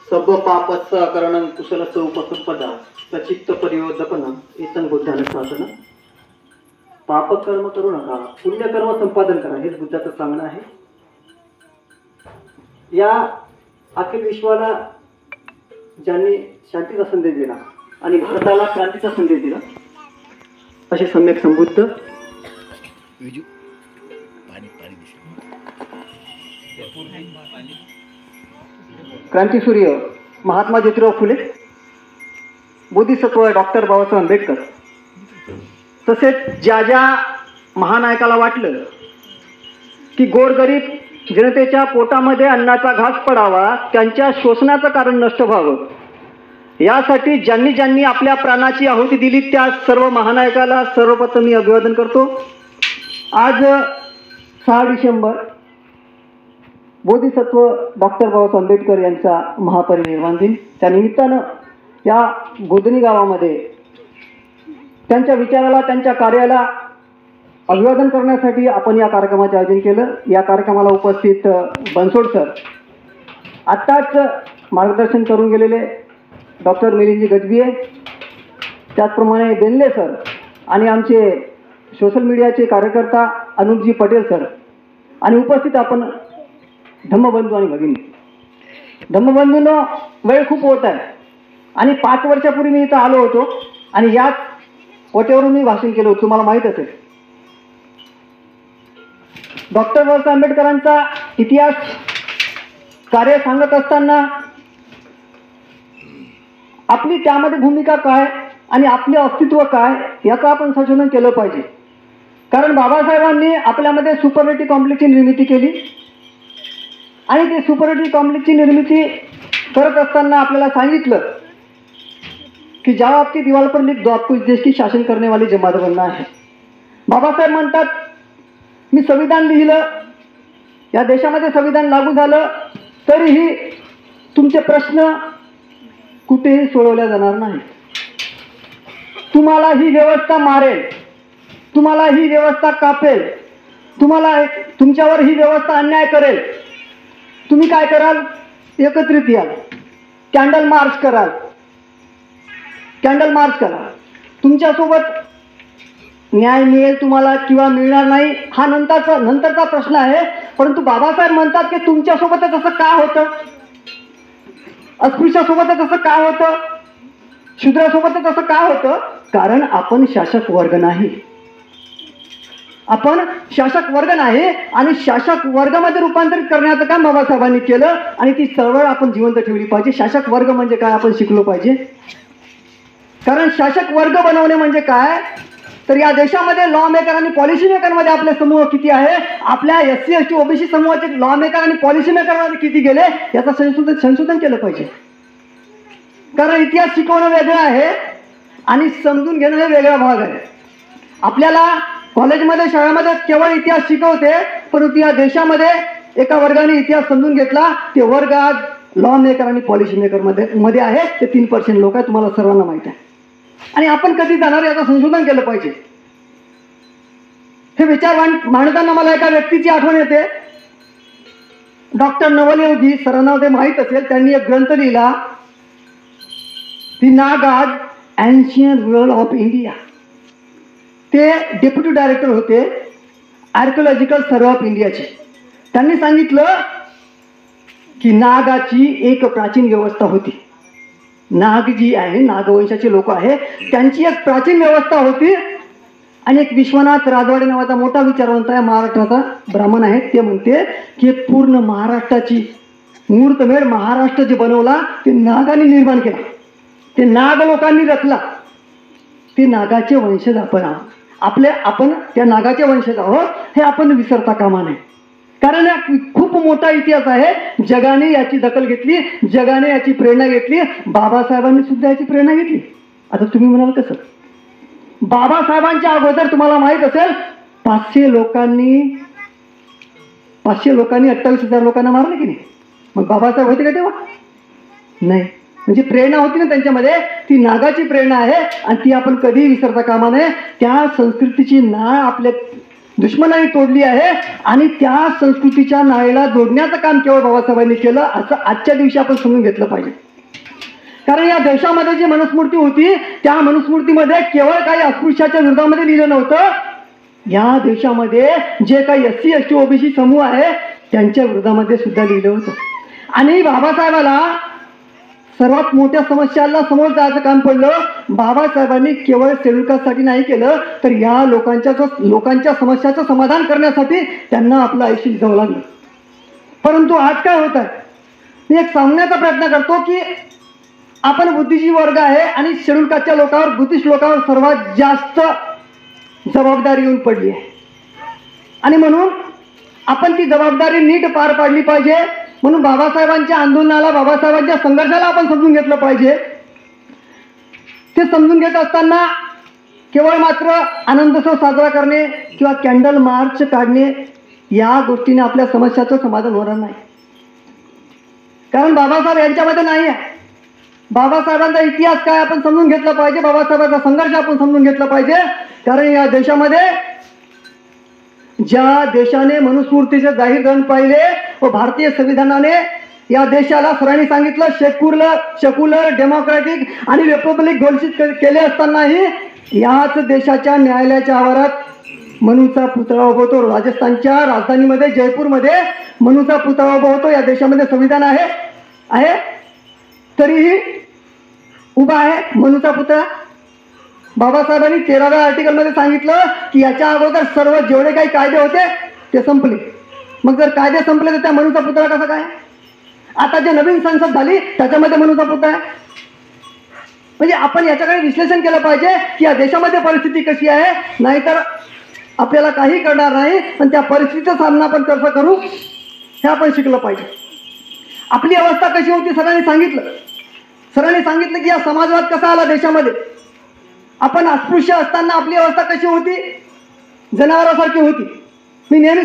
सब पापस्ස करणं कुशलस्ස उपसंपदा सचित्त परियोजपनं एतं बुद्धानं साधन. पापकर्म करू नका, पुण्यकर्म संपादन करा, हेच बुद्धाचं सांगणं आहे. या अखिल विश्वाला ज्यांनी शांतीचा संदेश दिला आणि भारताला क्रांतीचा संदेश दिला असे सम्यक संबुद्ध क्रांतीसूर्य महात्मा ज्योतिराव फुले, बोधिसत्व डॉक्टर बाबासाहेब आंबेडकर, तसेच ज्या ज्या महानायकाला वाटलं की गोरगरीब जनतेच्या पोटामध्ये अन्नाचा घास पडावा, त्यांच्या शोषणाचं कारण नष्ट व्हावं, यासाठी ज्यांनी ज्यांनी आपल्या प्राणाची आहुती दिली त्या सर्व महानायकाला सर्वप्रथम मी अभिवादन करतो. आज 6 डिसेंबर बोधिसत्व डॉक्टर बाबासाहेब आंबेडकर यांचा महापरिनिर्वाण दिन. त्यानिमित्तानं या गोधनी गावामध्ये त्यांच्या विचाराला, त्यांच्या कार्याला अभिवादन करण्यासाठी आपण या कार्यक्रमाचे आयोजन केलं. या कार्यक्रमाला उपस्थित बनसोड सर, आत्ताच मार्गदर्शन करून गेलेले डॉक्टर मिलिंदजी गजबिये, त्याचप्रमाणे बेनले सर आणि आमचे सोशल मीडियाचे कार्यकर्ता अनुपजी पटेल सर, आणि उपस्थित आपण धम्मबंधू आणि भगिनी. धम्मबंधूंनो, वेळ खूप होत आहे आणि 5 वर्षापूर्वी मी इथं आलो होतो आणि याच वटेवरून मी भाषण केलं होतं, तुम्हाला माहीत असेल. डॉक्टर बाबासाहेब आंबेडकरांचा इतिहास कार्य सांगत असताना आपली त्यामध्ये भूमिका काय आणि आपले अस्तित्व काय याचं आपण संशोधन केलं पाहिजे. कारण बाबासाहेबांनी आपल्यामध्ये सुपरलेटिव्ह कॉम्प्लेक्सची निर्मिती केली आणि ते सुपरलेटिव्ह कॉम्प्लेक्सची निर्मिती करत असताना आपल्याला सांगितलं की जाओ आपकी दीवार पर लिख दो, आपको इस देश की शासन करने वाली जमात बनना है. बाबासाहेब म्हणतात, मी संविधान लिहिलं, या देशामध्ये संविधान लागू झालं तरीही तुमचे प्रश्न कुठेही सोडवल्या जाणार नाही. तुम्हाला ही व्यवस्था मारेल, तुम्हाला ही व्यवस्था कापेल, तुमच्यावर ही व्यवस्था अन्याय करेल. तुम्ही काय कराल? एकत्रित याल, कॅन्डल मार्च कराल, कॅन्डल मार्च करा. तुमच्यासोबत न्याय मिळेल तुम्हाला किंवा मिळणार नाही हा नंतरचा प्रश्न आहे. परंतु बाबासाहेब म्हणतात की तुमच्यासोबतच असं का होतं, अस्पृश्यासोबतच असं का होतं, शूद्रासोबतच असं का होतं? कारण आपण शासक वर्ग नाही, आपण शासक वर्ग नाही आणि शासक वर्गामध्ये रूपांतरित करण्याचं काम बाबासाहेबांनी केलं आणि ती चळवळ आपण जिवंत ठेवली पाहिजे. शासक वर्ग म्हणजे काय आपण शिकलो पाहिजे. कारण शासक वर्ग बनवणे म्हणजे काय, तर या देशामध्ये लॉ मेकर आणि पॉलिसी मेकरमध्ये आपले समूह किती आहे, आपल्या SC ST OBC समूहाचे लॉ मेकर आणि पॉलिसी मेकरमध्ये किती गेले याचं संशोधन केलं पाहिजे. कारण इतिहास शिकवणं वेगळं आहे आणि समजून घेणं हे वेगळा भाग आहे. आपल्याला कॉलेजमध्ये शाळेमध्ये केवळ इतिहास शिकवते, परंतु या देशामध्ये एका वर्गाने इतिहास समजून घेतला, ते वर्ग आज लॉ मेकर आणि पॉलिसी मेकर मध्ये आहे. ते 3% लोक आहेत, तुम्हाला सर्वांना माहित आहे. आणि आपण कधी जाणार याचं संशोधन केलं पाहिजे. हे विचार मांडताना मला एका व्यक्तीची आठवण येते. डॉक्टर नवलयोगी सरांना ते माहीत असेल, त्यांनी एक ग्रंथ लिहिला, the Nagas ancient world of India. ते डेप्युटी डायरेक्टर होते आर्किओलॉजिकल सर्वे ऑफ इंडियाचे. त्यांनी सांगितलं की नागाची एक प्राचीन व्यवस्था होती. नाग जी आहे, नागवंशाचे लोक आहे, त्यांची एक प्राचीन व्यवस्था होती. आणि एक विश्वनाथ राजवाडे नावाचा मोठा विचारवंत आहे, महाराष्ट्राचा ब्राह्मण आहे, ते म्हणते की पूर्ण महाराष्ट्राची मुहूर्तमेढ महाराष्ट्र जे बनवला ते नागाने निर्माण केला, ते नाग लोकांनी रचला. ते नागाचे वंशज आपण त्या नागाचे वंशज आहोत हे आपण विसरता कामा नये. कारण खूप मोठा इतिहास आहे. जगाने याची दखल घेतली, जगाने याची प्रेरणा घेतली, बाबासाहेबांनी सुद्धा याची प्रेरणा घेतली. आता तुम्ही म्हणाल कसं? बाबासाहेबांच्या अगोदर तुम्हाला माहित असेल 500 लोकांनी 28,000 लोकांना मारलं की नाही? मग बाबासाहेब होते का तेव्हा? नाही. म्हणजे प्रेरणा होती ना त्यांच्यामध्ये, ती नागाची प्रेरणा आहे आणि ती आपण कधीही विसरता कामा नये. त्या संस्कृतीची नाळ आपल्या दुश्मनाने तोडली आहे आणि त्या संस्कृतीच्या नाळेला जोडण्याचं काम केवळ बाबासाहेबांनी केलं, असं आजच्या दिवशी आपण समजून घेतलं पाहिजे. कारण या देशामध्ये जी मनुस्मृती होती त्या मनुस्मृतीमध्ये केवळ काही अस्पृश्याच्या विरोधामध्ये लिहिलं नव्हतं, या देशामध्ये जे काही SC ST OBC समूह आहे त्यांच्या विरोधामध्ये सुद्धा लिहिलं होतं. आणि बाबासाहेबाला सर्वात मोठ्या समस्याला समोर जायचं काम पडलं. बाबासाहेबांनी केवळ शेड्यूल कास्टसाठी नाही केलं, तर या लोकांच्या समस्याचं समाधान करण्यासाठी त्यांना आपलं आयुष्य जगावं लागलं. परंतु आज काय होत आहे, मी एक सांगण्याचा प्रयत्न करतो की आपण बुद्धिजीवी वर्ग आहे आणि शेड्यूल कास्टच्या लोकांवर, बुद्धिस्ट लोकांवर सर्वात जास्त जबाबदारी येऊन पडली आहे. आणि म्हणून आपण ती जबाबदारी नीट पार पाडली पाहिजे. म्हणून बाबासाहेबांच्या आंदोलनाला, बाबासाहेबांच्या संघर्षाला आपण समजून घेतलं पाहिजे. ते समजून घेत असताना केवळ मात्र आनंदोत्सव साजरा करणे किंवा कॅन्डल मार्च काढणे या गोष्टीने आपल्या समस्याचं समाधान होणार नाही. कारण बाबासाहेब यांच्यामध्ये नाही आहे. बाबासाहेबांचा इतिहास काय आपण समजून घेतला पाहिजे, बाबासाहेबांचा संघर्ष आपण समजून घेतला पाहिजे. कारण या देशामध्ये, ज्या देशाने मनुस्मृतीचे जाहीर ग्रंथ पाहिले व भारतीय संविधानाने या देशाला सरांनी सांगितलं सेक्युलर डेमोक्रॅटिक आणि रिपब्लिक घोषित केले असतानाही याच देशाच्या न्यायालयाच्या आवारात मनुचा पुतळा उभा होतो. राजस्थानच्या राजधानीमध्ये जयपूरमध्ये मनुचा पुतळा उभा होतो. या देशामध्ये संविधान आहे तरीही उभा आहे मनुचा पुतळा. बाबासाहेबांनी 13व्या आर्टिकलमध्ये सांगितलं की याच्या अगोदर सर्व जेवढे काही कायदे होते ते संपले. मग जर कायदे संपले तर त्या मनुचा पुतळा कसा काय? आता जे नवीन संसद झाली त्याच्यामध्ये मनुचा पुतळा आहे. म्हणजे आपण याच्याकडे विश्लेषण केलं पाहिजे की या देशामध्ये परिस्थिती कशी आहे, नाहीतर आपल्याला काही करणार नाही. पण त्या परिस्थितीचा सामना आपण कसं करू हे आपण शिकलं पाहिजे. आपली अवस्था कशी होती सरांनी सांगितलं की या समाजवाद कसा आला देशामध्ये. आपण अस्पृश्य असताना आपली अवस्था कशी होती, जनावरासारखी होती. मी नेहमी